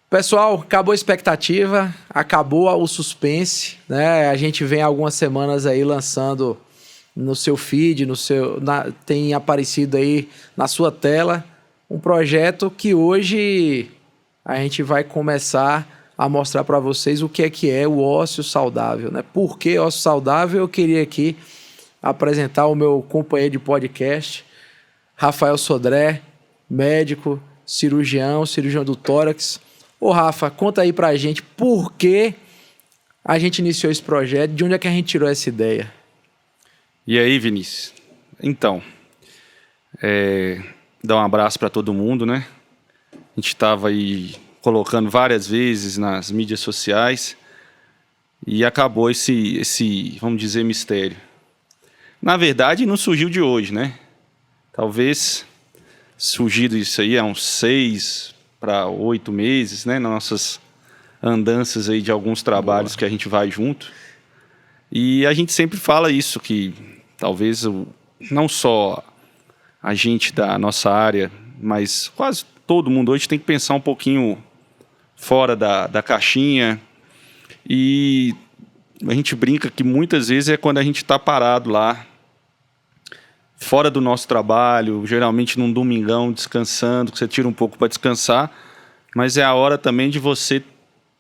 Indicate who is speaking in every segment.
Speaker 1: Pessoal, acabou a expectativa, acabou o suspense, né? A gente vem algumas semanas aí lançando no seu feed, tem aparecido aí na sua tela um projeto que hoje a gente vai começar a mostrar para vocês o que é o ócio saudável, né? Por que ócio saudável? Eu queria aqui apresentar o meu companheiro de podcast, Rafael Sodré, médico, cirurgião do tórax. Ô Rafa, conta aí pra gente por que a gente iniciou esse projeto, de onde é que a gente tirou essa ideia?
Speaker 2: E aí, Vinícius? Então, dar um abraço para todo mundo, né? A gente estava aí colocando várias vezes nas mídias sociais e acabou esse, vamos dizer, mistério. Na verdade, não surgiu de hoje, né? Talvez surgido isso aí há uns 6 para 8 meses, né? Nas nossas andanças aí de alguns trabalhos que a gente vai junto. E a gente sempre fala isso, que talvez não só a gente da nossa área, mas quase todo mundo hoje tem que pensar um pouquinho fora da caixinha. E a gente brinca que muitas vezes é quando a gente está parado lá, fora do nosso trabalho, geralmente num domingão, descansando, que você tira um pouco para descansar, mas é a hora também de você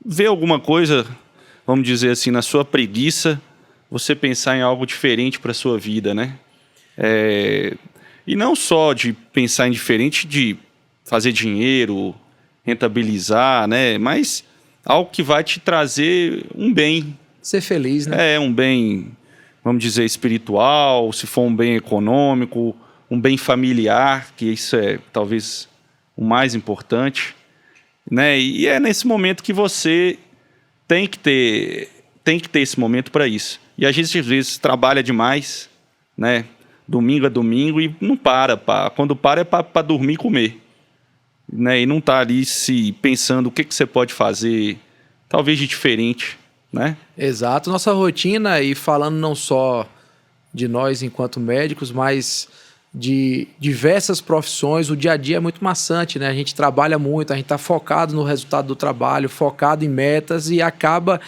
Speaker 2: ver alguma coisa, vamos dizer assim, na sua preguiça, você pensar em algo diferente para a sua vida, né? E não só de pensar em diferente, de fazer dinheiro, rentabilizar, né? Mas algo que vai te trazer um bem.
Speaker 1: Ser feliz, né?
Speaker 2: Um bem, vamos dizer, espiritual, se for um bem econômico, um bem familiar, que isso é talvez o mais importante, né? E é nesse momento que você tem que ter esse momento para isso. E a gente às vezes trabalha demais, né? Domingo a domingo e não para. Quando para é para dormir e comer, né? E não tá ali se pensando o que você pode fazer, talvez de diferente, né?
Speaker 1: Exato. Nossa rotina, e falando não só de nós enquanto médicos, mas de diversas profissões, o dia a dia é muito maçante, né? A gente trabalha muito, a gente está focado no resultado do trabalho, focado em metas e acaba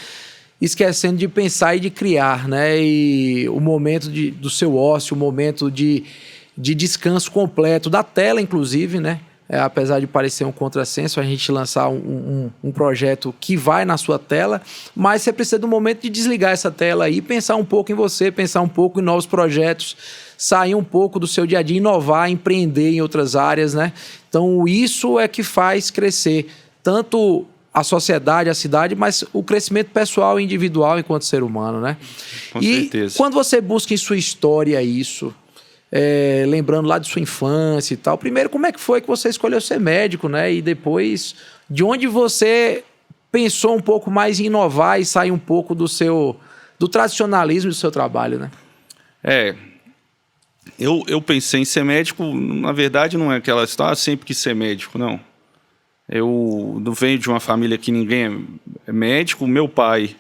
Speaker 1: esquecendo de pensar e de criar, né? E o momento do seu ócio, o momento de descanso completo, da tela inclusive, né? Apesar de parecer um contrassenso a gente lançar um projeto que vai na sua tela, mas você precisa de um momento de desligar essa tela aí, pensar um pouco em você, pensar um pouco em novos projetos, sair um pouco do seu dia a dia, inovar, empreender em outras áreas, né? Então isso é que faz crescer tanto a sociedade, a cidade, mas o crescimento pessoal e individual enquanto ser humano, né?
Speaker 2: Com certeza.
Speaker 1: E quando você busca em sua história isso, lembrando lá de sua infância e tal, primeiro, como é que foi que você escolheu ser médico, né? E depois, de onde você pensou um pouco mais em inovar e sair um pouco do tradicionalismo do seu trabalho, né?
Speaker 2: Eu pensei em ser médico, na verdade não é aquela história, sempre quis ser médico, não. Eu não venho de uma família que ninguém é médico. Meu pai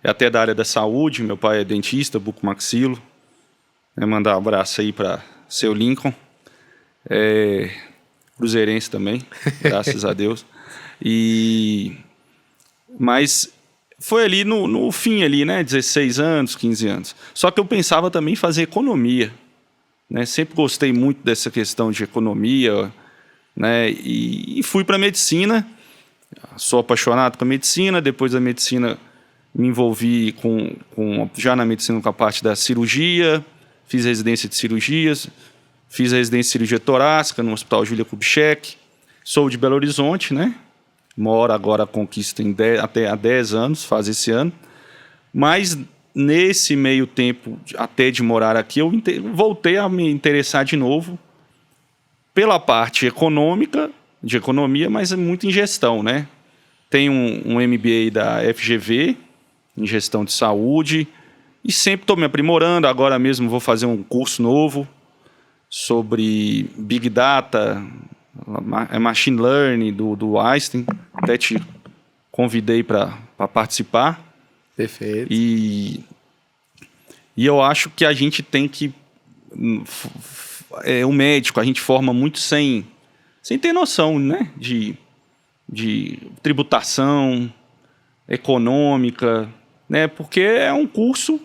Speaker 2: é até da área da saúde, meu pai é dentista, bucomaxilo. Mandar um abraço aí para seu Lincoln. Cruzeirense também, graças a Deus. Mas foi ali no fim, ali, né? 16 anos, 15 anos. Só que eu pensava também em fazer economia, né? Sempre gostei muito dessa questão de economia, né? E fui para a medicina. Sou apaixonado com a medicina. Depois da medicina me envolvi já na medicina com a parte da cirurgia. Fiz residência de cirurgias, fiz a residência de cirurgia torácica no Hospital Júlia Kubitschek. Sou de Belo Horizonte, né? Moro agora a Conquista até há 10 anos, faz esse ano. Mas nesse meio tempo, até de morar aqui, eu voltei a me interessar de novo pela parte econômica, de economia, mas muito em gestão, né? Tenho um MBA da FGV, em gestão de saúde, e sempre estou me aprimorando. Agora mesmo vou fazer um curso novo sobre Big Data, Machine Learning, do Einstein. Até te convidei para participar.
Speaker 1: Perfeito.
Speaker 2: E eu acho que a gente tem que... o médico, a gente forma muito sem ter noção, né? de tributação, econômica, né? Porque é um curso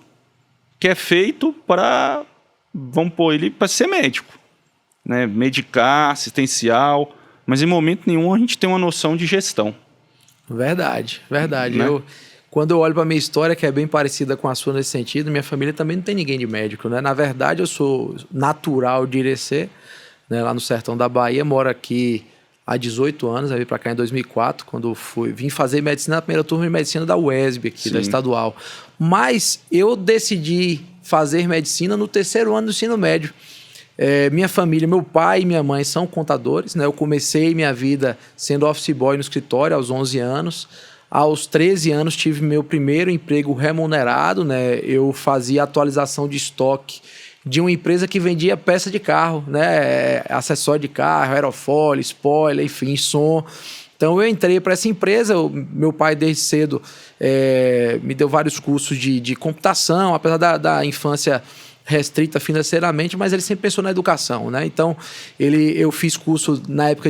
Speaker 2: que é feito para, vamos pôr ele para ser médico, né? Medicar, assistencial, mas em momento nenhum a gente tem uma noção de gestão.
Speaker 1: Verdade.
Speaker 2: Né?
Speaker 1: Quando eu olho para minha história, que é bem parecida com a sua nesse sentido, minha família também não tem ninguém de médico, né? Na verdade, eu sou natural de Irecê, né? Lá no sertão da Bahia, moro aqui há 18 anos, eu vim para cá em 2004, quando vim fazer medicina na primeira turma de medicina da UESB, aqui, da estadual. Mas eu decidi fazer medicina no terceiro ano do ensino médio. Minha família, meu pai e minha mãe são contadores, né? Eu comecei minha vida sendo office boy no escritório aos 11 anos. Aos 13 anos tive meu primeiro emprego remunerado, né? Eu fazia atualização de estoque de uma empresa que vendia peça de carro, né? Acessório de carro, aerofólio, spoiler, enfim, som. Então eu entrei para essa empresa, meu pai desde cedo me deu vários cursos de computação, apesar da infância restrita financeiramente, mas ele sempre pensou na educação, né? Então eu fiz curso na época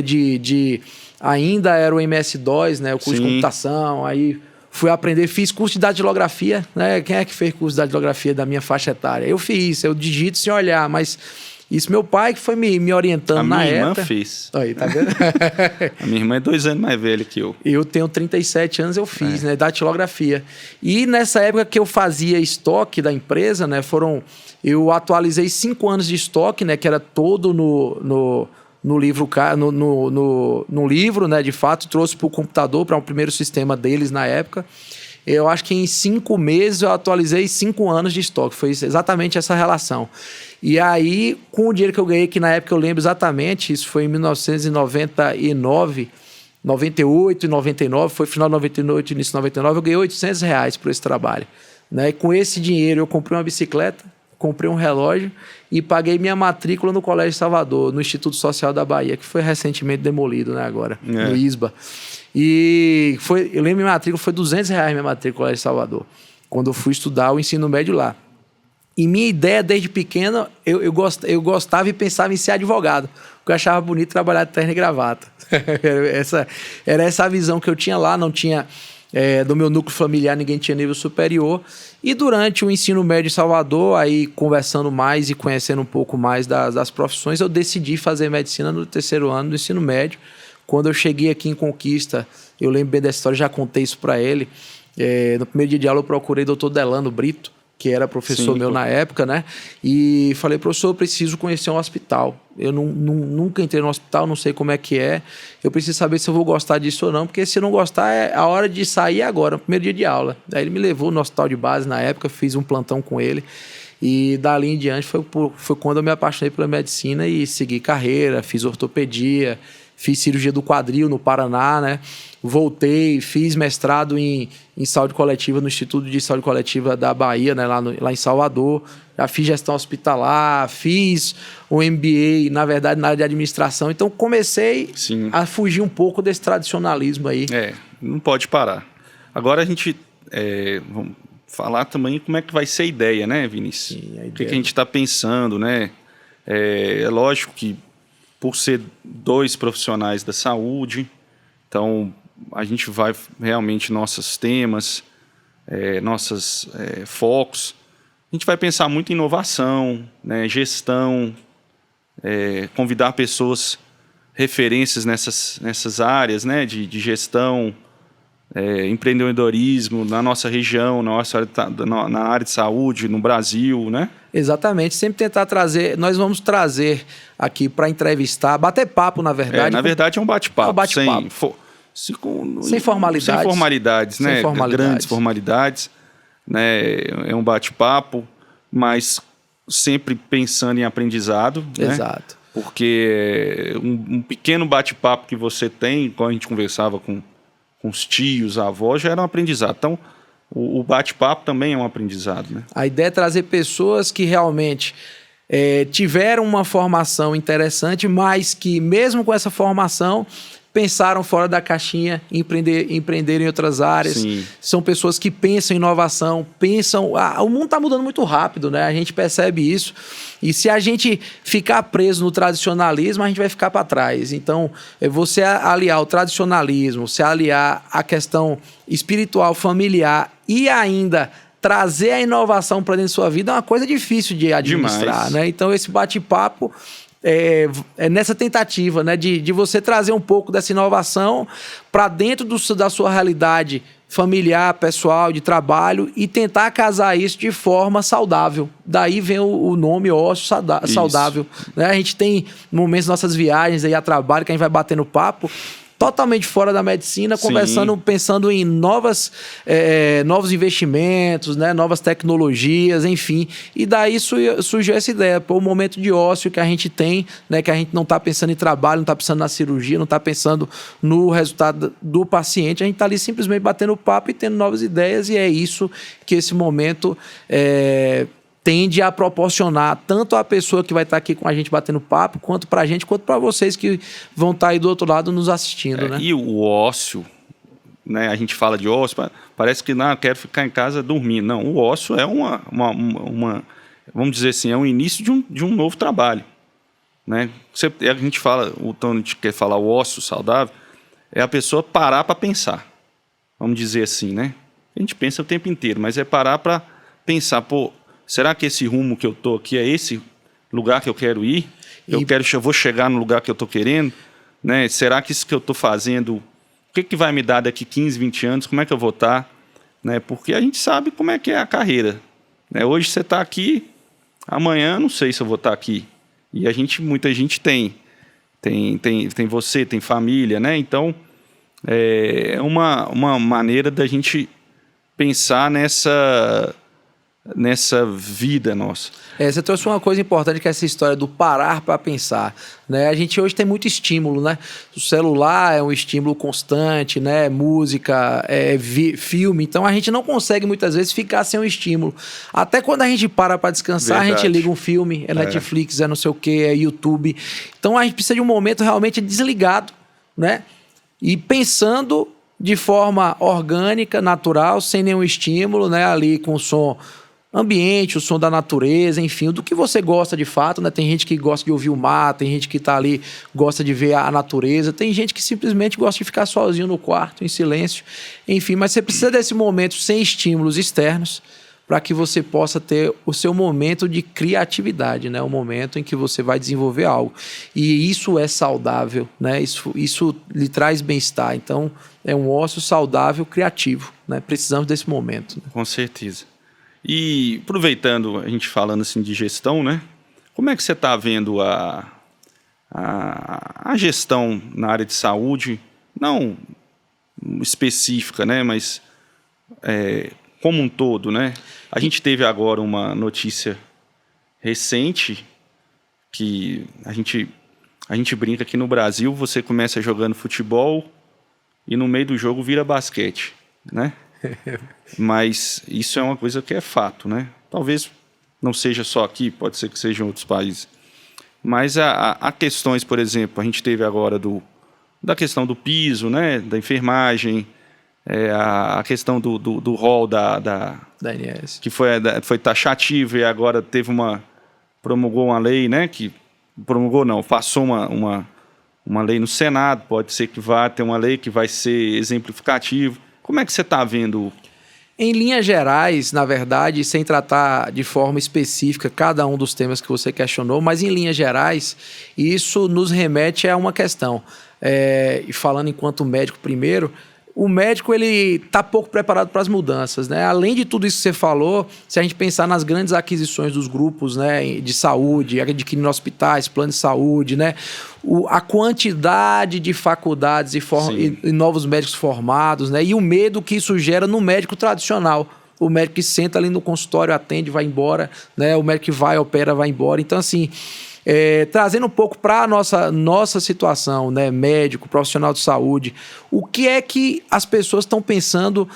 Speaker 1: ainda era o MS-DOS, né? O curso de computação, aí fui aprender, fiz curso de datilografia, né? Quem é que fez curso de datilografia da minha faixa etária? Eu fiz, eu digito sem olhar, mas isso meu pai que foi me orientando na época. A minha
Speaker 2: irmã fez.
Speaker 1: Aí, tá vendo?
Speaker 2: A minha irmã é 2 anos mais velha que eu.
Speaker 1: Eu tenho 37 anos, eu fiz, né? Datilografia. E nessa época que eu fazia estoque da empresa, né? Eu atualizei 5 anos de estoque, né? Que era todo no livro, no livro, né? De fato, trouxe para o computador, para um primeiro sistema deles na época. Eu acho que em 5 meses eu atualizei 5 anos de estoque. Foi exatamente essa relação. E aí, com o dinheiro que eu ganhei, que na época eu lembro exatamente, isso foi em 1999, 98 e 99, foi final de 98 e início de 99, eu ganhei R$800 por esse trabalho. Né? E com esse dinheiro eu comprei uma bicicleta, comprei um relógio e paguei minha matrícula no Colégio Salvador, no Instituto Social da Bahia, que foi recentemente demolido, né, agora, no ISBA. E eu lembro minha matrícula, foi R$200 minha matrícula no Colégio Salvador, quando eu fui estudar o ensino médio lá. E minha ideia desde pequeno, eu gostava e pensava em ser advogado, porque eu achava bonito trabalhar de terno e gravata. Era essa a visão que eu tinha lá, não tinha... do meu núcleo familiar ninguém tinha nível superior, e durante o ensino médio em Salvador, aí conversando mais e conhecendo um pouco mais das profissões, eu decidi fazer medicina no terceiro ano do ensino médio. Quando eu cheguei aqui em Conquista, eu lembro bem dessa história, já contei isso para ele, no primeiro dia de aula eu procurei o Dr. Delano Brito, que era professor meu na época, né? E falei, professor, eu preciso conhecer um hospital. Eu nunca entrei no hospital, não sei como é que é. Eu preciso saber se eu vou gostar disso ou não, porque se não gostar, a hora de sair agora, no primeiro dia de aula. Daí ele me levou no hospital de base na época, fiz um plantão com ele. E dali em diante foi quando eu me apaixonei pela medicina e segui carreira, fiz ortopedia, fiz cirurgia do quadril no Paraná, né? Voltei, fiz mestrado em saúde coletiva no Instituto de Saúde Coletiva da Bahia, né? Lá em Salvador. Já fiz gestão hospitalar, fiz um MBA, na verdade, na área de administração. Então, comecei a fugir um pouco desse tradicionalismo aí.
Speaker 2: Não pode parar. Agora a gente... vamos falar também como é que vai ser a ideia, né, Vinícius? Sim, o que a gente está pensando, né? É lógico que por ser 2 profissionais da saúde, então a gente vai realmente nossos temas, nossos focos, a gente vai pensar muito em inovação, né, gestão, convidar pessoas, referências nessas áreas, né, de gestão, empreendedorismo na nossa região, na área de saúde, no Brasil, né?
Speaker 1: Exatamente, sempre tentar trazer, nós vamos trazer aqui para entrevistar, bater papo, na verdade.
Speaker 2: Na verdade é um bate-papo,
Speaker 1: sem formalidades.
Speaker 2: Sem formalidades, né?
Speaker 1: Sem formalidades.
Speaker 2: Grandes formalidades, né? É um bate-papo, mas sempre pensando em aprendizado.
Speaker 1: Exato.
Speaker 2: Né? Porque um pequeno bate-papo que você tem, quando a gente conversava com os tios, avós, já era um aprendizado. Então, o bate-papo também é um aprendizado, né?
Speaker 1: A ideia é trazer pessoas que realmente tiveram uma formação interessante, mas que mesmo com essa formação pensaram fora da caixinha, empreenderam em outras áreas.
Speaker 2: Sim.
Speaker 1: São pessoas que pensam em inovação, pensam... o mundo está mudando muito rápido, né? A gente percebe isso. E se a gente ficar preso no tradicionalismo, a gente vai ficar para trás. Então, você aliar o tradicionalismo, você aliar a questão espiritual, familiar e ainda trazer a inovação para dentro da sua vida é uma coisa difícil de administrar, né? Então, esse bate-papo é nessa tentativa, né, de você trazer um pouco dessa inovação para dentro da sua realidade familiar, pessoal, de trabalho e tentar casar isso de forma saudável. Daí vem o nome ócio saudável. Né? A gente tem momentos nas nossas viagens aí a trabalho que a gente vai batendo papo totalmente fora da medicina, conversando, pensando em novos investimentos, né, novas tecnologias, enfim. E daí surgiu essa ideia, o momento de ócio que a gente tem, né, que a gente não está pensando em trabalho, não está pensando na cirurgia, não está pensando no resultado do paciente, a gente está ali simplesmente batendo papo e tendo novas ideias, e é isso que esse momento tende a proporcionar tanto a pessoa que vai estar aqui com a gente batendo papo, quanto para a gente, quanto para vocês que vão estar aí do outro lado nos assistindo. Né?
Speaker 2: E o ócio, né? A gente fala de ócio, parece que não, eu quero ficar em casa dormindo. Não, o ócio é vamos dizer assim, é o início de um novo trabalho. Né? A gente fala, o Tony quer falar o ócio saudável, é a pessoa parar para pensar. Vamos dizer assim, né? A gente pensa o tempo inteiro, mas é parar para pensar, será que esse rumo que eu estou aqui é esse lugar que eu quero ir? Eu vou chegar no lugar que eu estou querendo? Né? Será que isso que eu estou fazendo, o que vai me dar daqui 15, 20 anos? Como é que eu vou estar? Né? Porque a gente sabe como é que é a carreira. Né? Hoje você está aqui, amanhã não sei se eu vou estar aqui. E muita gente tem você, tem família, né? Então, é uma maneira da gente pensar nessa vida nossa.
Speaker 1: Você trouxe uma coisa importante, que é essa história do parar para pensar. Né? A gente hoje tem muito estímulo, né? O celular é um estímulo constante, né? Música, filme. Então a gente não consegue muitas vezes ficar sem um estímulo. Até quando a gente para descansar, Verdade. A gente liga um filme, Netflix, não sei o que, YouTube. Então a gente precisa de um momento realmente desligado, né? E pensando de forma orgânica, natural, sem nenhum estímulo, né? Ali com o som ambiente, o som da natureza, enfim, do que você gosta de fato, né? Tem gente que gosta de ouvir o mar, tem gente que está ali, gosta de ver a natureza, tem gente que simplesmente gosta de ficar sozinho no quarto, em silêncio, enfim, mas você precisa desse momento sem estímulos externos para que você possa ter o seu momento de criatividade, né? O momento em que você vai desenvolver algo. E isso é saudável, né? Isso lhe traz bem-estar. Então, é um ócio saudável, criativo, né? Precisamos desse momento. Né?
Speaker 2: Com certeza. E aproveitando, a gente falando assim de gestão, né? Como é que você está vendo a gestão na área de saúde, não específica, né? Mas como um todo, né? A gente teve agora uma notícia recente que a gente brinca que no Brasil você começa jogando futebol e no meio do jogo vira basquete, né? Mas isso é uma coisa que é fato, né? Talvez não seja só aqui, pode ser que seja em outros países. Mas há questões, por exemplo, a gente teve agora da questão do piso, né? Da enfermagem, a questão do rol da
Speaker 1: ANS.
Speaker 2: Que foi taxativo e agora promulgou uma lei, né? Passou uma lei no Senado, pode ser que vá ter uma lei que vai ser exemplificativa. Como é que você está vendo?
Speaker 1: Em linhas gerais, na verdade, sem tratar de forma específica cada um dos temas que você questionou, mas em linhas gerais, isso nos remete a uma questão. E falando enquanto médico primeiro, o médico ele está pouco preparado para as mudanças, né? Além de tudo isso que você falou, se a gente pensar nas grandes aquisições dos grupos, né, de saúde, adquirindo hospitais, plano de saúde, né? A quantidade de faculdades e novos médicos formados, né? E o medo que isso gera no médico tradicional. O médico que senta ali no consultório, atende, vai embora, né? O médico que vai, opera, vai embora. Então, assim, trazendo um pouco para a nossa situação, né? Médico, profissional de saúde, o que é que as pessoas estão pensando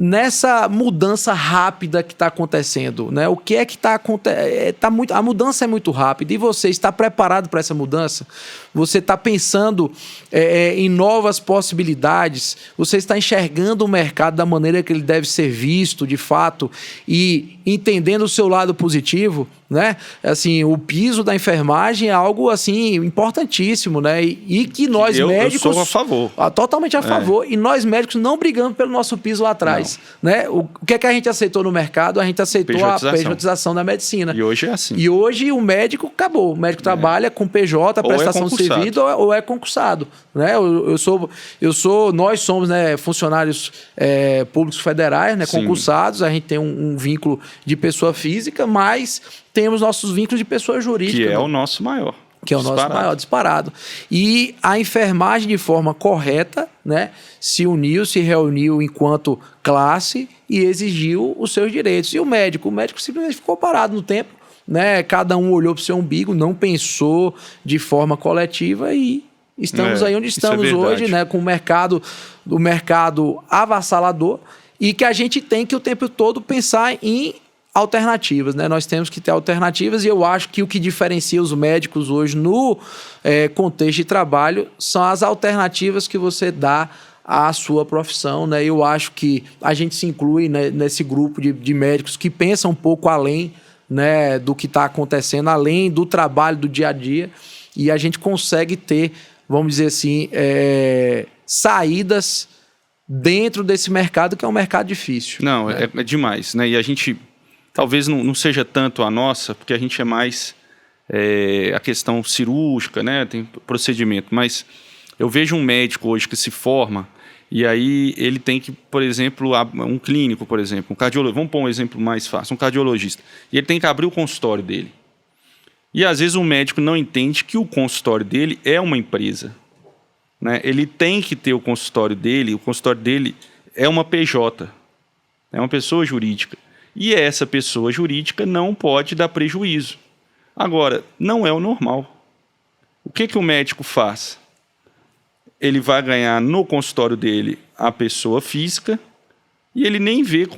Speaker 1: nessa mudança rápida que está acontecendo, né? O que é que está acontecendo? A mudança é muito rápida e você está preparado para essa mudança? Você está pensando em novas possibilidades? Você está enxergando o mercado da maneira que ele deve ser visto, de fato, e entendendo o seu lado positivo, né? Assim, o piso da enfermagem é algo assim importantíssimo, né? E que nós médicos
Speaker 2: eu sou a favor,
Speaker 1: totalmente a favor. E nós médicos não brigamos pelo nosso piso lá atrás, né? O que é que a gente aceitou no mercado? A gente aceitou a pejotização da medicina.
Speaker 2: E hoje é assim.
Speaker 1: E hoje o médico acabou. O médico trabalha com PJ, prestação de serviço, ou é concursado, né? Nós somos, né, funcionários públicos federais, né, concursados. A gente tem um vínculo de pessoa física, mas temos nossos vínculos de pessoa jurídica.
Speaker 2: Que é o nosso maior.
Speaker 1: Que é o nosso maior disparado. E a enfermagem, de forma correta, né, se reuniu enquanto classe e exigiu os seus direitos. E o médico simplesmente ficou parado no tempo, né? Cada um olhou para o seu umbigo, não pensou de forma coletiva e estamos aí onde estamos hoje, né, com o mercado avassalador e que a gente tem que o tempo todo pensar em alternativas, né? Nós temos que ter alternativas e eu acho que o que diferencia os médicos hoje no contexto de trabalho são as alternativas que você dá à sua profissão, né? Eu acho que a gente se inclui, né, nesse grupo de médicos que pensam um pouco além, né, do que está acontecendo, além do trabalho do dia a dia, e a gente consegue ter, vamos dizer assim, saídas dentro desse mercado que é um mercado difícil.
Speaker 2: Não, né? É demais, né? E a gente talvez não seja tanto a nossa, porque a gente é mais a questão cirúrgica, né? Tem procedimento, mas eu vejo um médico hoje que se forma e aí ele tem que, por exemplo, um clínico, por exemplo, um cardiologista, vamos pôr um exemplo mais fácil, um cardiologista, e ele tem que abrir o consultório dele. E às vezes o médico não entende que o consultório dele é uma empresa, né? Ele tem que ter o consultório dele é uma PJ, é uma pessoa jurídica. E essa pessoa jurídica não pode dar prejuízo. Agora, não é o normal. O que o médico faz? Ele vai ganhar no consultório dele a pessoa física e ele nem vê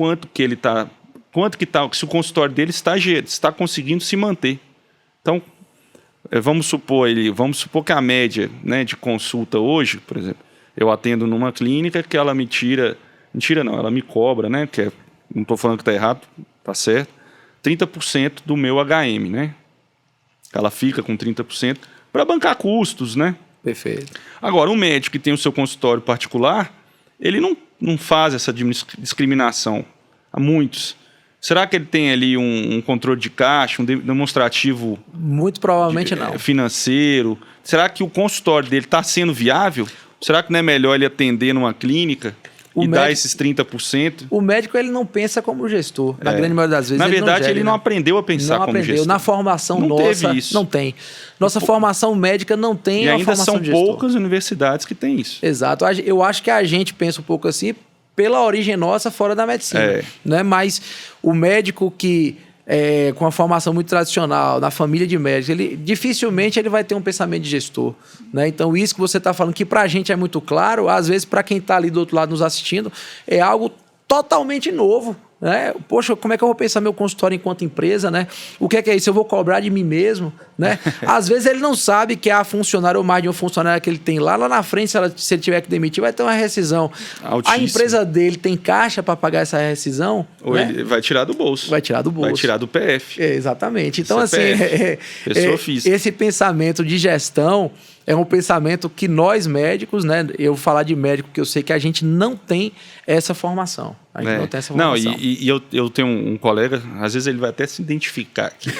Speaker 2: se o consultório dele está conseguindo se manter. Então, vamos supor que a média, né, de consulta hoje, por exemplo, eu atendo numa clínica que ela ela me cobra, né, não estou falando que está errado, está certo, 30% do meu HM, né? Ela fica com 30% para bancar custos, né?
Speaker 1: Perfeito.
Speaker 2: Agora, um médico que tem o seu consultório particular, ele não faz essa discriminação. Há muitos. Será que ele tem ali um controle de caixa, um demonstrativo?
Speaker 1: Muito provavelmente não.
Speaker 2: Financeiro? Será que o consultório dele está sendo viável? Será que não é melhor ele atender numa clínica dar esses 30%?
Speaker 1: O médico ele não pensa como gestor, na grande maioria das vezes.
Speaker 2: Na verdade, ele não aprendeu a pensar como gestor.
Speaker 1: Na formação nossa, não tem. Nossa formação médica não tem a formação de gestor.
Speaker 2: E ainda são poucas universidades que têm isso.
Speaker 1: Exato. Eu acho que a gente pensa um pouco assim pela origem nossa fora da medicina. Né? Mas o médico que com uma formação muito tradicional, na família de médicos, dificilmente ele vai ter um pensamento de gestor, né? Então, isso que você está falando, que para a gente é muito claro, às vezes, para quem está ali do outro lado nos assistindo, é algo totalmente novo, né? Poxa, como é que eu vou pensar meu consultório enquanto empresa, né? O que é isso? Eu vou cobrar de mim mesmo, né? Às vezes ele não sabe que a funcionária ou mais de um funcionário que ele tem lá na frente, se ele tiver que demitir, vai ter uma rescisão.
Speaker 2: Altíssimo.
Speaker 1: A empresa dele tem caixa para pagar essa rescisão?
Speaker 2: Ou né? Ele vai tirar do bolso.
Speaker 1: Vai tirar do bolso.
Speaker 2: Vai tirar do PF.
Speaker 1: Exatamente. Então,
Speaker 2: CPF,
Speaker 1: assim,
Speaker 2: pessoa física.
Speaker 1: Esse pensamento de gestão é um pensamento que nós médicos, né? Eu vou falar de médico, porque eu sei que a gente não tem essa formação. A gente não tem essa formação.
Speaker 2: Não, e eu tenho um colega, às vezes ele vai até se identificar aqui.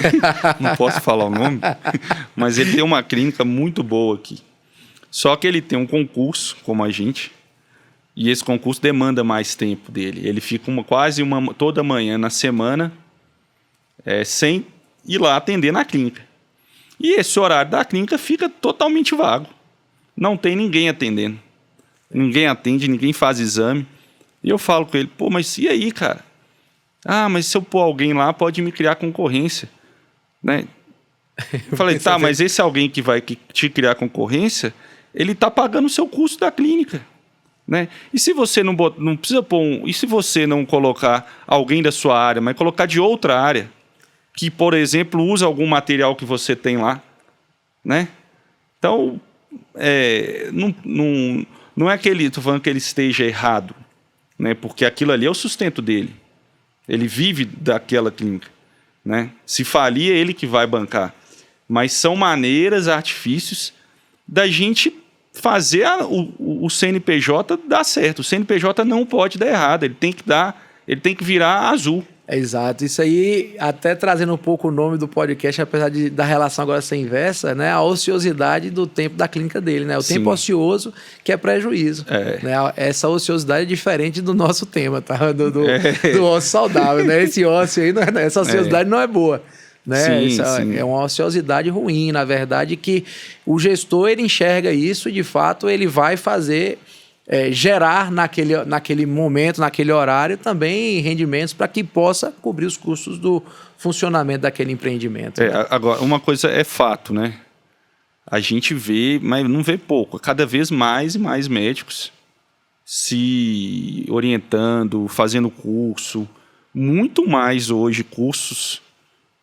Speaker 2: Não posso falar o nome, mas ele tem uma clínica muito boa aqui. Só que ele tem um concurso, como a gente, e esse concurso demanda mais tempo dele. Ele fica toda manhã na semana sem ir lá atender na clínica. E esse horário da clínica fica totalmente vago. Não tem ninguém atendendo. Ninguém atende, ninguém faz exame. E eu falo com ele, pô, mas e aí, cara? Ah, mas se eu pôr alguém lá, pode me criar concorrência. Né? Eu falei, tá, mas esse alguém que vai te criar concorrência, ele está pagando o seu custo da clínica. Né? E se você não precisa pôr e se você não colocar alguém da sua área, mas colocar de outra área, que, por exemplo, usa algum material que você tem lá, né? Então, não é que estou falando que ele esteja errado, né? Porque aquilo ali é o sustento dele. Ele vive daquela clínica, né? Se falir, é ele que vai bancar. Mas são maneiras, artifícios da gente fazer o CNPJ dar certo. O CNPJ não pode dar errado, ele tem que virar azul.
Speaker 1: Exato. Isso aí, até trazendo um pouco o nome do podcast, apesar da relação agora ser inversa, né? A ociosidade do tempo da clínica dele, né? O
Speaker 2: Sim.
Speaker 1: tempo ocioso que é prejuízo. Né? Essa ociosidade é diferente do nosso tema, tá? Do ócio saudável, né? Esse ócio aí, essa ociosidade não é boa. Né?
Speaker 2: Sim.
Speaker 1: É uma ociosidade ruim, na verdade, que o gestor ele enxerga isso e, de fato, ele vai fazer... gerar naquele momento, naquele horário, também rendimentos para que possa cobrir os custos do funcionamento daquele empreendimento.
Speaker 2: Agora, uma coisa é fato, né? A gente vê, mas não vê pouco. Cada vez mais e mais médicos se orientando, fazendo curso. Muito mais hoje cursos.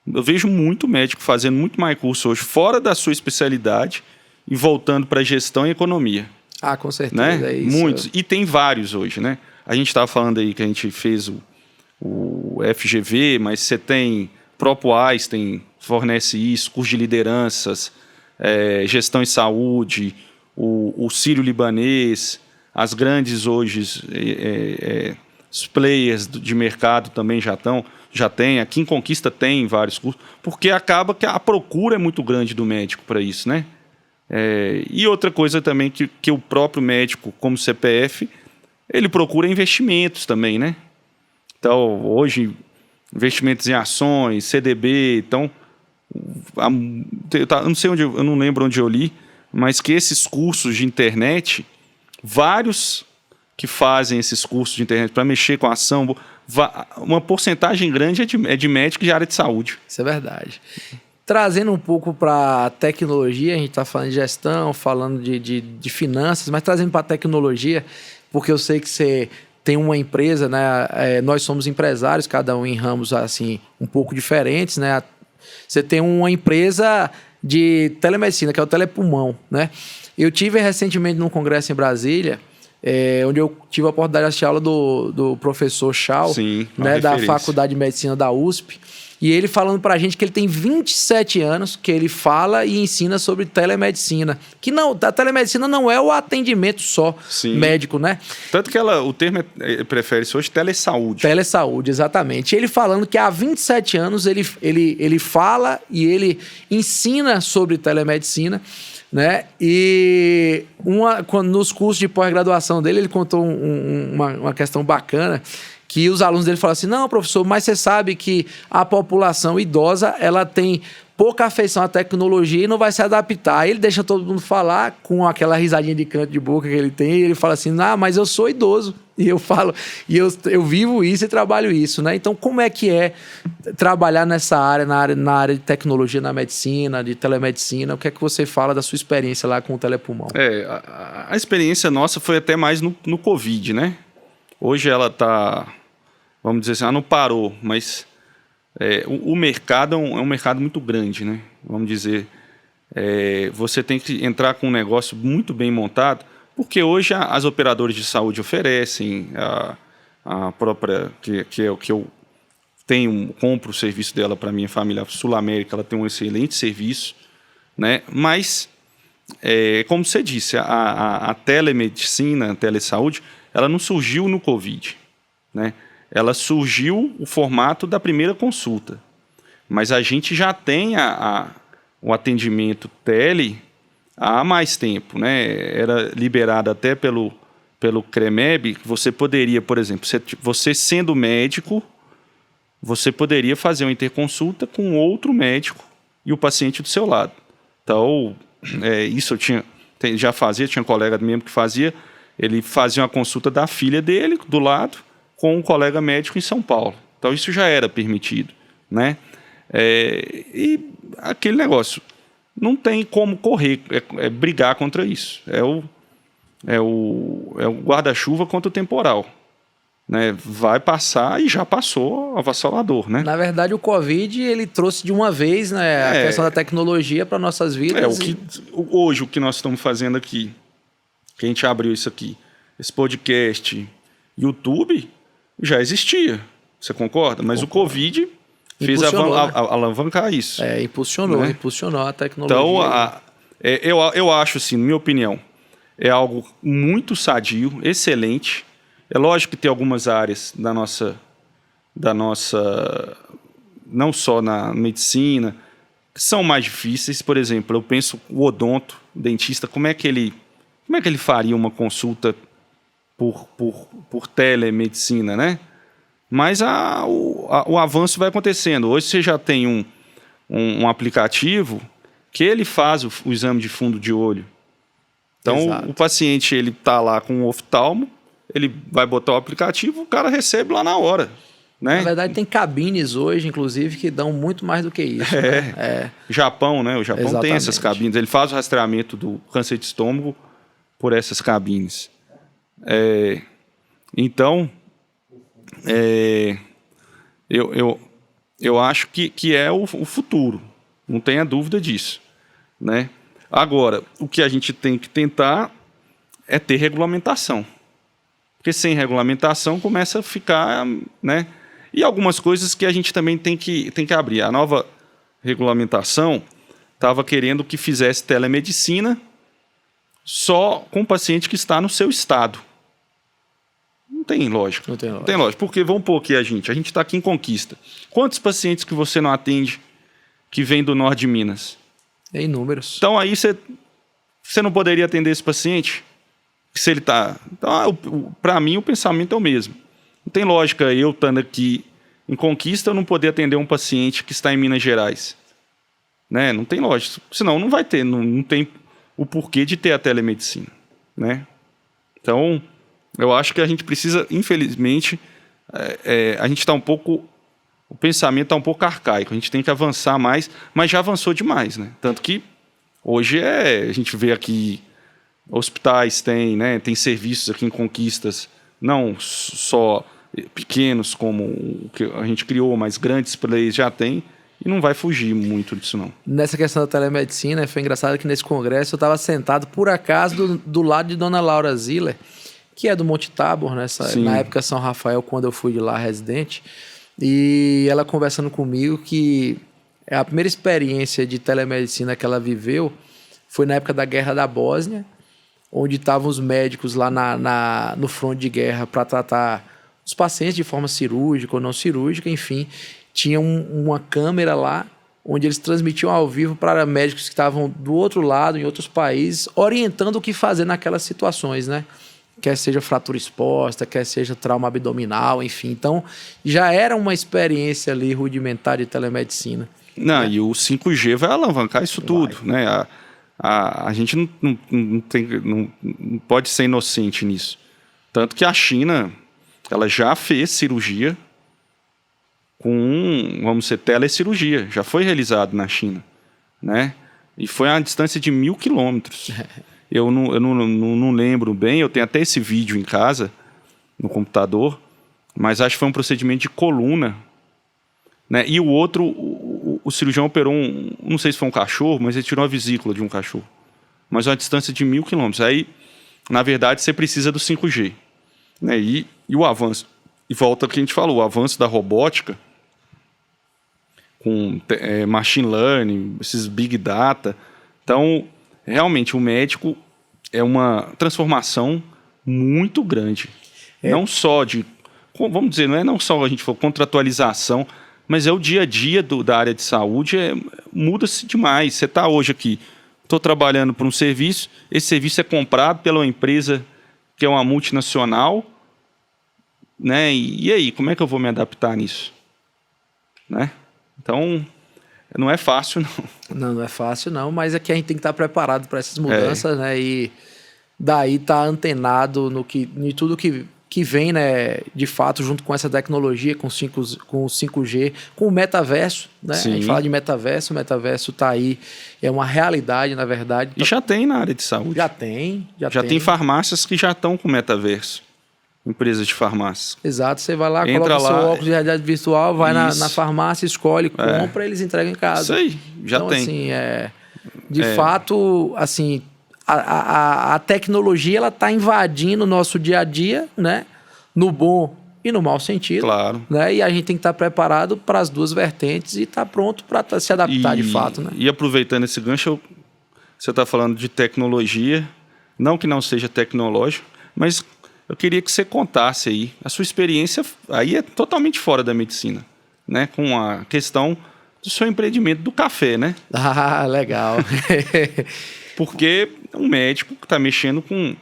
Speaker 2: Eu vejo muito médico fazendo muito mais curso hoje, fora da sua especialidade e voltando para gestão e economia.
Speaker 1: Ah, com certeza,
Speaker 2: né?
Speaker 1: é isso.
Speaker 2: Muitos. E tem vários hoje, né? A gente estava falando aí que a gente fez o FGV, mas você tem próprio Einstein, fornece isso, curso de lideranças, gestão em saúde, o Sírio-Libanês, as grandes hoje, os players de mercado também já tem, aqui em Conquista tem vários cursos, porque acaba que a procura é muito grande do médico para isso, né? E outra coisa também que o próprio médico, como CPF, ele procura investimentos também, né? Então, hoje, investimentos em ações, CDB, então, eu não sei eu não lembro onde eu li, mas que esses cursos de internet, vários que fazem esses cursos de internet para mexer com a ação, uma porcentagem grande é de médico de área de saúde.
Speaker 1: Isso é verdade. Trazendo um pouco para tecnologia, a gente está falando de gestão, falando de finanças, mas trazendo para tecnologia, porque eu sei que você tem uma empresa, né? Nós somos empresários, cada um em ramos assim, um pouco diferentes, né? Você tem uma empresa de telemedicina, que é o Telepulmão, né? Eu tive recentemente num congresso em Brasília, onde eu tive a oportunidade de assistir a aula do professor Chau, né, da Faculdade de Medicina da USP, e ele falando pra gente que ele tem 27 anos, que ele fala e ensina sobre telemedicina. Que não, a telemedicina não é o atendimento só médico, né?
Speaker 2: Tanto que o termo prefere-se hoje telesaúde.
Speaker 1: Telesaúde, exatamente. Ele falando que há 27 anos ele fala e ele ensina sobre telemedicina, né? E nos cursos de pós-graduação dele, ele contou uma questão bacana, que os alunos dele falaram assim, não, professor, mas você sabe que a população idosa, ela tem pouca afeição à tecnologia e não vai se adaptar. Aí ele deixa todo mundo falar com aquela risadinha de canto de boca que ele tem, e ele fala assim, mas eu sou idoso. E eu falo, e eu vivo isso e trabalho isso, né? Então, como é que é trabalhar nessa área, na área de tecnologia, na medicina, de telemedicina? O que é que você fala da sua experiência lá com o Telepulmão?
Speaker 2: A experiência nossa foi até mais no Covid, né? Hoje ela está, vamos dizer assim, ela não parou, mas o mercado é um mercado muito grande, né? Vamos dizer, você tem que entrar com um negócio muito bem montado, porque hoje as operadoras de saúde oferecem, a própria, que é o que eu compro o serviço dela para minha família Sul América, ela tem um excelente serviço, né? Mas, como você disse, a telemedicina, a telesaúde, ela não surgiu no Covid, né? Ela surgiu o formato da primeira consulta. Mas a gente já tem o atendimento tele há mais tempo, né? Era liberado até pelo CREMEB, que você poderia, por exemplo, você sendo médico, você poderia fazer uma interconsulta com outro médico e o paciente do seu lado. Então, isso eu já fazia, tinha um colega mesmo que fazia. Ele fazia uma consulta da filha dele, do lado, com um colega médico em São Paulo. Então, isso já era permitido, né? E aquele negócio, não tem como correr, brigar contra isso. é o guarda-chuva contra o temporal. Né? Vai passar e já passou avassalador, né?
Speaker 1: Na verdade, o Covid ele trouxe de uma vez, né, a questão da tecnologia para nossas vidas.
Speaker 2: Hoje, o que nós estamos fazendo aqui, que a gente abriu isso aqui, esse podcast, YouTube, já existia. Você concorda? Mas o Covid fez alavancar isso.
Speaker 1: Impulsionou a tecnologia.
Speaker 2: Então, eu acho, assim, na minha opinião, é algo muito sadio, excelente. É lógico que tem algumas áreas da nossa, não só na medicina, que são mais difíceis. Por exemplo, eu penso o odonto, o dentista, como é que ele faria uma consulta por telemedicina, né? Mas o avanço vai acontecendo. Hoje você já tem um aplicativo que ele faz o exame de fundo de olho. Então, o paciente ele está lá com o oftalmo, ele vai botar o aplicativo, o cara recebe lá na hora. Né?
Speaker 1: Na verdade, tem cabines hoje, inclusive, que dão muito mais do que isso.
Speaker 2: Japão, né? O Japão tem essas cabines. Ele faz o rastreamento do câncer de estômago por essas cabines. Então, eu acho que é o futuro. Não tenha dúvida disso. Né? Agora, o que a gente tem que tentar é ter regulamentação. Porque sem regulamentação começa a ficar... Né? E algumas coisas que a gente também tem que abrir. A nova regulamentação estava querendo que fizesse telemedicina só com o paciente que está no seu estado. Não tem lógica. Não tem lógica. Porque, vamos pôr aqui a gente está aqui em Conquista. Quantos pacientes que você não atende que vêm do norte de Minas?
Speaker 1: É inúmeros.
Speaker 2: Então aí você não poderia atender esse paciente? Se ele está... Então, para mim, o pensamento é o mesmo. Não tem lógica eu estando aqui em Conquista eu não poder atender um paciente que está em Minas Gerais. Né? Não tem lógica. Senão não vai ter, não tem o porquê de ter a telemedicina. Né? Então, eu acho que a gente precisa, infelizmente, a gente está um pouco... O pensamento está um pouco arcaico. A gente tem que avançar mais, mas já avançou demais. Né? Tanto que hoje a gente vê aqui hospitais, tem serviços aqui em Conquistas, não só pequenos como o que a gente criou, mas grandes players já tem, e não vai fugir muito disso, não.
Speaker 1: Nessa questão da telemedicina, foi engraçado que nesse congresso eu estava sentado, por acaso, do lado de Dona Laura Ziller, que é do Monte Tabor, na época São Rafael, quando eu fui de lá residente, e ela conversando comigo que a primeira experiência de telemedicina que ela viveu foi na época da Guerra da Bósnia, onde estavam os médicos lá no fronte de guerra para tratar os pacientes de forma cirúrgica ou não cirúrgica, enfim. Tinha uma câmera lá, onde eles transmitiam ao vivo para médicos que estavam do outro lado, em outros países, orientando o que fazer naquelas situações, né? Quer seja fratura exposta, quer seja trauma abdominal, enfim. Então, já era uma experiência ali rudimentar de telemedicina.
Speaker 2: E o 5G vai alavancar isso tudo, né? A gente não pode ser inocente nisso. Tanto que a China, ela já fez cirurgia telecirurgia. Já foi realizado na China, né? E foi a distância de 1.000 quilômetros. Eu não lembro bem, eu tenho até esse vídeo em casa, no computador, mas acho que foi um procedimento de coluna. Né? E o outro, o cirurgião operou não sei se foi um cachorro, mas ele tirou a vesícula de um cachorro. Mas uma distância de 1.000 quilômetros. Aí, na verdade, você precisa do 5G. Né? E o avanço, e volta ao que a gente falou, o avanço da robótica, com machine learning, esses big data. Então, realmente, o médico é uma transformação muito grande. Não só vamos dizer, não só a gente for contratualização, mas é o dia a dia da área de saúde, muda-se demais. Você está hoje aqui, estou trabalhando por um serviço, esse serviço é comprado pela empresa que é uma multinacional, né? E aí, como é que eu vou me adaptar nisso? Né? Então, não é fácil, não.
Speaker 1: Não é fácil, não, mas é que a gente tem que estar preparado para essas mudanças, né? E daí estar antenado em tudo que que vem, né, de fato, junto com essa tecnologia, com o 5G, com o metaverso, né?
Speaker 2: Sim.
Speaker 1: A gente fala de metaverso, o metaverso está aí, é uma realidade, na verdade.
Speaker 2: E já tem na área de saúde.
Speaker 1: Já tem.
Speaker 2: Já tem farmácias que já estão com metaverso. Empresas de farmácias.
Speaker 1: Exato, você vai lá,
Speaker 2: Entra
Speaker 1: coloca
Speaker 2: lá,
Speaker 1: seu óculos de realidade virtual, vai na
Speaker 2: isso.
Speaker 1: farmácia, escolhe, compra, eles entregam em casa.
Speaker 2: Isso aí, já
Speaker 1: então,
Speaker 2: tem.
Speaker 1: Assim, de fato, assim, a tecnologia ela está invadindo o nosso dia a dia, né? No bom e no mau sentido.
Speaker 2: Claro.
Speaker 1: Né? E a gente tem que estar preparado para as duas vertentes e estar pronto para se adaptar de fato. Né?
Speaker 2: E aproveitando esse gancho, você está falando de tecnologia, não que não seja tecnológico, mas eu queria que você contasse aí, a sua experiência aí é totalmente fora da medicina, né? Com a questão do seu empreendimento do café, né?
Speaker 1: Ah, legal.
Speaker 2: Porque um médico que está mexendo com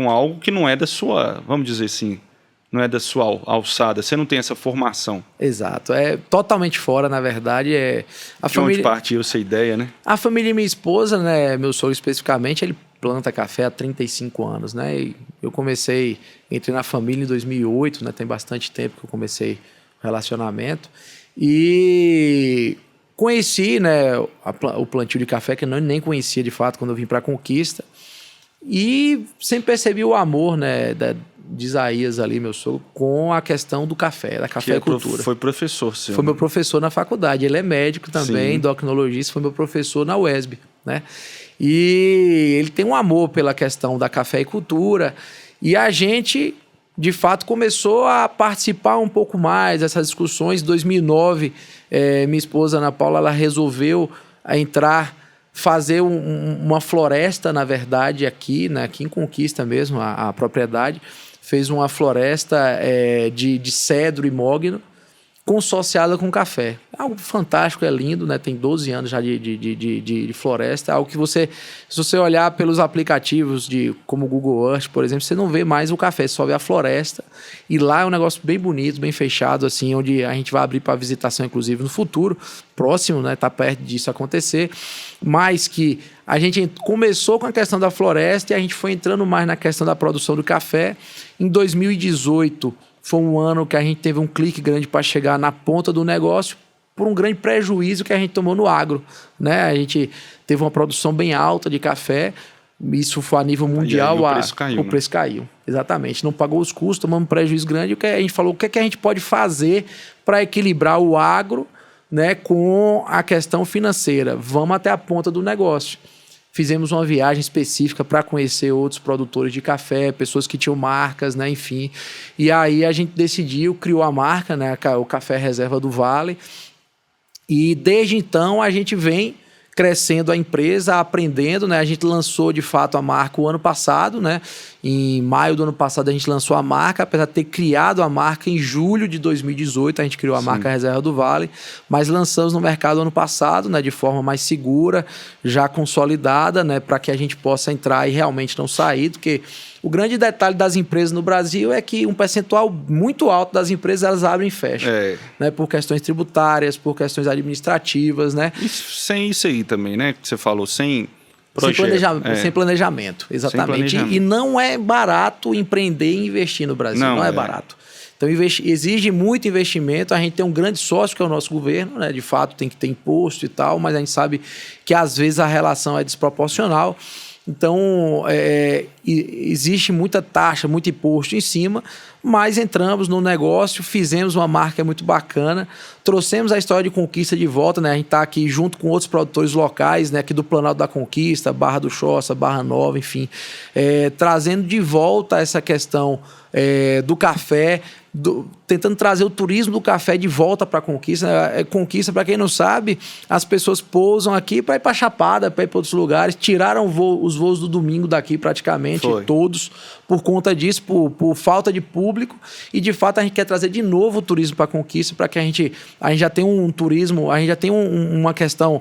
Speaker 2: algo que não é da sua, vamos dizer assim, não é da sua alçada, você não tem essa formação.
Speaker 1: Exato, é totalmente fora, na verdade.
Speaker 2: Onde partiu essa ideia, né?
Speaker 1: A família e minha esposa, né, meu sogro especificamente, ele planta café há 35 anos, né? E eu entrei na família em 2008, né? Tem bastante tempo que eu comecei o relacionamento. E conheci, né, o plantio de café, que eu nem conhecia de fato quando eu vim para a Conquista. E sempre percebi o amor, né, de Isaías ali, meu sogro, com a questão do café, da cafeicultura.
Speaker 2: Foi professor seu.
Speaker 1: Foi meu professor na faculdade. Ele é médico também, endocrinologista, foi meu professor na UESB, né? E ele tem um amor pela questão da cafeicultura. E a gente, de fato, começou a participar um pouco mais dessas discussões. Em 2009, minha esposa, Ana Paula, ela resolveu fazer uma floresta, na verdade, aqui, né, aqui em Conquista mesmo, a propriedade, fez uma floresta de cedro e mogno, consociada com café. Algo fantástico, é lindo, né? Tem 12 anos já de floresta, algo que se você olhar pelos aplicativos como o Google Earth, por exemplo, você não vê mais o café, você só vê a floresta, e lá é um negócio bem bonito, bem fechado, assim, onde a gente vai abrir para visitação, inclusive, no futuro, próximo, né? Tá perto disso acontecer, mas que a gente começou com a questão da floresta e a gente foi entrando mais na questão da produção do café. Em 2018, foi um ano que a gente teve um clique grande para chegar na ponta do negócio por um grande prejuízo que a gente tomou no agro, né? A gente teve uma produção bem alta de café, isso foi a nível mundial.
Speaker 2: E aí o preço caiu.
Speaker 1: Exatamente. Não pagou os custos, tomamos um prejuízo grande. A gente falou, o que a gente pode fazer para equilibrar o agro, né, com a questão financeira? Vamos até a ponta do negócio. Fizemos uma viagem específica para conhecer outros produtores de café, pessoas que tinham marcas, né, enfim. E aí a gente criou a marca, né, o Café Reserva do Vale. E desde então a gente vem crescendo a empresa, aprendendo, né? A gente lançou de fato a marca o ano passado, né? Em maio do ano passado a gente lançou a marca, apesar de ter criado a marca em julho de 2018, a gente criou a marca Reserva do Vale, mas lançamos no mercado ano passado, né? De forma mais segura, já consolidada, né? Para que a gente possa entrar e realmente não sair, porque o grande detalhe das empresas no Brasil é que um percentual muito alto das empresas elas abrem e fecham, né? Por questões tributárias, por questões administrativas, né?
Speaker 2: E sem isso aí também, né? Que você falou, sem
Speaker 1: planejamento, exatamente.
Speaker 2: Sem planejamento.
Speaker 1: E não é barato empreender e investir no Brasil, não é barato. Então exige muito investimento, a gente tem um grande sócio que é o nosso governo, né? De fato tem que ter imposto e tal, mas a gente sabe que às vezes a relação é desproporcional. Então, existe muita taxa, muito imposto em cima, mas entramos no negócio, fizemos uma marca muito bacana, trouxemos a história de Conquista de volta, né? A gente está aqui junto com outros produtores locais, né? Aqui do Planalto da Conquista, Barra do Choça, Barra Nova, enfim, trazendo de volta essa questão do café, tentando trazer o turismo do café de volta para a Conquista. Conquista, para quem não sabe, as pessoas pousam aqui para ir para Chapada, para ir para outros lugares, tiraram os voos do domingo daqui praticamente, todos, por conta disso, por falta de público, e de fato a gente quer trazer de novo o turismo para a Conquista, para que a gente já tem um turismo, a gente já tem uma questão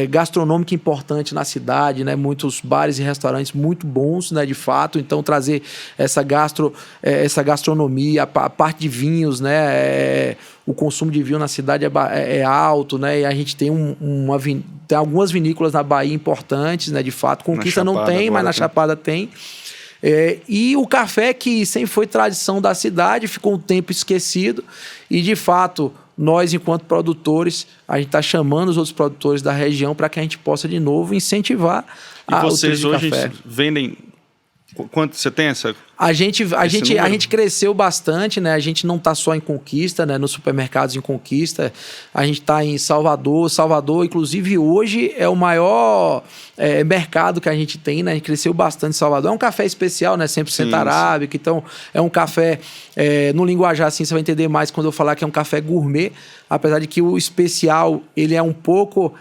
Speaker 1: gastronômica importante na cidade, né? Muitos bares e restaurantes muito bons, né? De fato, então trazer essa gastronomia, a parte de vinhos, né? O consumo de vinho na cidade é alto, né? E a gente tem tem algumas vinícolas na Bahia importantes, né? De fato, Conquista não tem, mas na Chapada tem. E o café, que sempre foi tradição da cidade, ficou um tempo esquecido. E, de fato, nós, enquanto produtores, a gente está chamando os outros produtores da região para que a gente possa, de novo, incentivar
Speaker 2: o
Speaker 1: vocês
Speaker 2: hoje
Speaker 1: café.
Speaker 2: Vendem... Quanto você tem essa?
Speaker 1: A gente cresceu bastante, né? A gente não está só em Conquista, né? Nos supermercados em Conquista. A gente está em Salvador. Salvador, inclusive, hoje é o maior mercado que a gente tem, né? A gente cresceu bastante em Salvador. É um café especial, né? 100% arábica. Então, é um café... no linguajar, assim, você vai entender mais quando eu falar que é um café gourmet. Apesar de que o especial, ele é um pouco...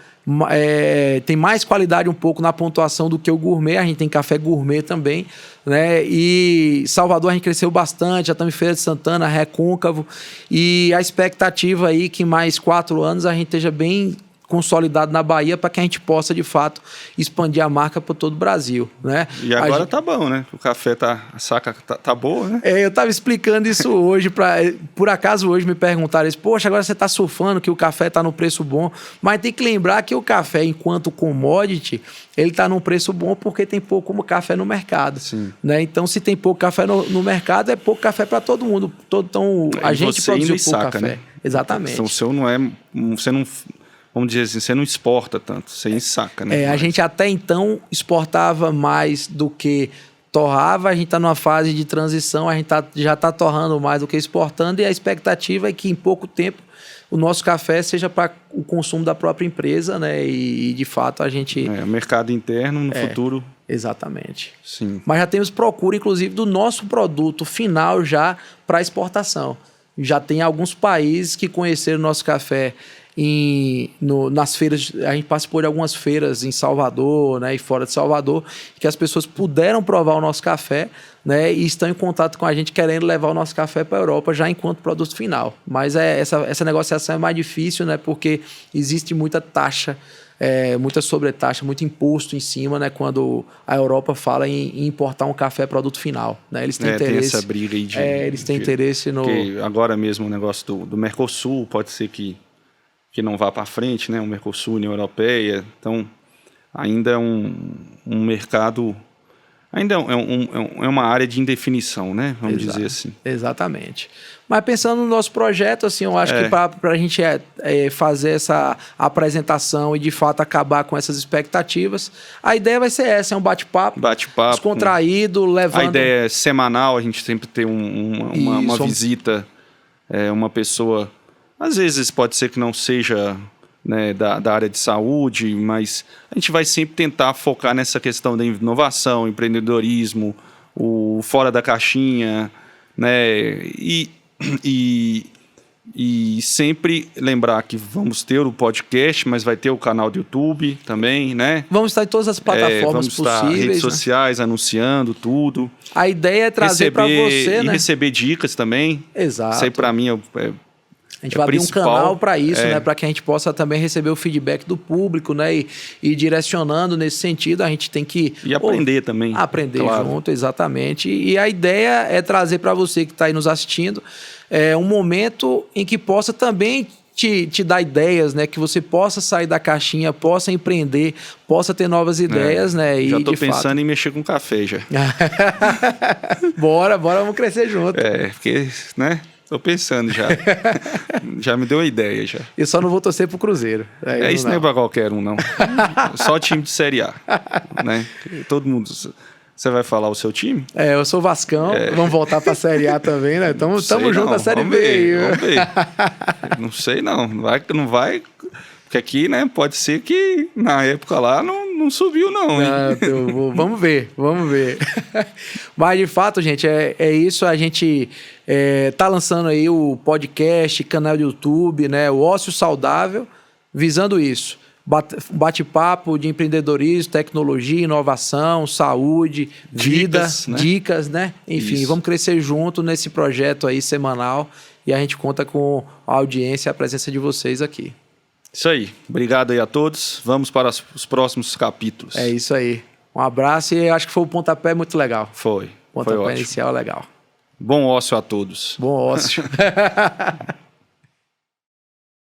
Speaker 1: tem mais qualidade um pouco na pontuação do que o gourmet. A gente tem café gourmet também, né? E Salvador a gente cresceu bastante, já estamos em Feira de Santana, Recôncavo, e a expectativa aí que mais 4 anos a gente esteja bem consolidado na Bahia para que a gente possa, de fato, expandir a marca para todo o Brasil, né?
Speaker 2: E agora tá bom, né? O café a saca tá boa, né?
Speaker 1: Eu estava explicando isso hoje, por acaso hoje me perguntaram isso, poxa, agora você está surfando que o café está no preço bom, mas tem que lembrar que o café, enquanto commodity, ele está num preço bom porque tem pouco café no mercado.
Speaker 2: Sim.
Speaker 1: Né? Então, se tem pouco café no mercado, é pouco café para todo mundo. Então, a gente produziu pouco café. Né? Exatamente.
Speaker 2: Então, o seu não é... Você não... Vamos dizer assim, você não exporta tanto, você ensaca, né?
Speaker 1: A gente até então exportava mais do que torrava, a gente está numa fase de transição, a gente já está torrando mais do que exportando, e a expectativa é que em pouco tempo o nosso café seja para o consumo da própria empresa, né? E de fato a gente...
Speaker 2: o mercado interno no futuro...
Speaker 1: Exatamente.
Speaker 2: Sim.
Speaker 1: Mas já temos procura, inclusive, do nosso produto final já para exportação. Já tem alguns países que conheceram o nosso café nas feiras. A gente participou de algumas feiras em Salvador, né, e fora de Salvador, que as pessoas puderam provar o nosso café, né, e estão em contato com a gente querendo levar o nosso café para a Europa já enquanto produto final. Mas essa negociação é mais difícil, né, porque existe muita taxa, muita sobretaxa, muito imposto em cima, né, quando a Europa fala em importar um café produto final, né? Eles têm interesse.
Speaker 2: Tem essa briga aí
Speaker 1: eles têm interesse no...
Speaker 2: Porque agora mesmo o negócio do Mercosul pode ser que não vá para frente, né? O Mercosul, União Europeia. Então, ainda é um mercado... Ainda é uma área de indefinição, né? Vamos dizer assim.
Speaker 1: Exatamente. Mas pensando no nosso projeto, assim, eu acho que para a gente fazer essa apresentação e, de fato, acabar com essas expectativas, a ideia vai ser essa, é um bate-papo descontraído, levando...
Speaker 2: A ideia é semanal, a gente sempre ter uma visita, uma pessoa... Às vezes pode ser que não seja, né, da área de saúde, mas a gente vai sempre tentar focar nessa questão da inovação, empreendedorismo, o fora da caixinha, né, e sempre lembrar que vamos ter o podcast, mas vai ter o canal do YouTube também, né?
Speaker 1: Vamos estar em todas as plataformas
Speaker 2: possíveis. Vamos estar em redes sociais, anunciando tudo.
Speaker 1: A ideia é trazer para você, né?
Speaker 2: E receber dicas também.
Speaker 1: Exato.
Speaker 2: Isso aí para mim
Speaker 1: a gente vai abrir um canal para isso, né? Para que a gente possa também receber o feedback do público, né? E direcionando nesse sentido, a gente tem que...
Speaker 2: E aprender também.
Speaker 1: Aprender junto, exatamente. E a ideia é trazer para você que está aí nos assistindo um momento em que possa também te dar ideias, né? Que você possa sair da caixinha, possa empreender, possa ter novas ideias, né? E,
Speaker 2: já estou pensando em mexer com café já.
Speaker 1: Bora, vamos crescer junto.
Speaker 2: Porque, né? Tô pensando já. Já me deu a ideia já.
Speaker 1: Eu só não vou torcer pro Cruzeiro.
Speaker 2: Isso não é pra qualquer um, não. Só time de Série A. Né? Todo mundo... Você vai falar o seu time?
Speaker 1: Eu sou Vascão. Vamos voltar pra Série A também, né? Tamo junto na Série B.
Speaker 2: Vamos ver. Não sei, não. Não vai... Porque aqui, né, pode ser que na época lá não subiu, não.
Speaker 1: Vamos ver. Mas, de fato, gente, é isso. A gente tá lançando aí o podcast, canal do YouTube, né, o Ócio Saudável, visando isso. Bate-papo de empreendedorismo, tecnologia, inovação, saúde, dicas, né? Enfim, isso. Vamos crescer junto nesse projeto aí semanal e a gente conta com a audiência e a presença de vocês aqui.
Speaker 2: Isso aí. Obrigado aí a todos. Vamos para os próximos capítulos.
Speaker 1: É isso aí. Um abraço e acho que foi um pontapé muito legal.
Speaker 2: Foi.
Speaker 1: Pontapé
Speaker 2: foi
Speaker 1: inicial legal.
Speaker 2: Bom ócio a todos.
Speaker 1: Bom ócio.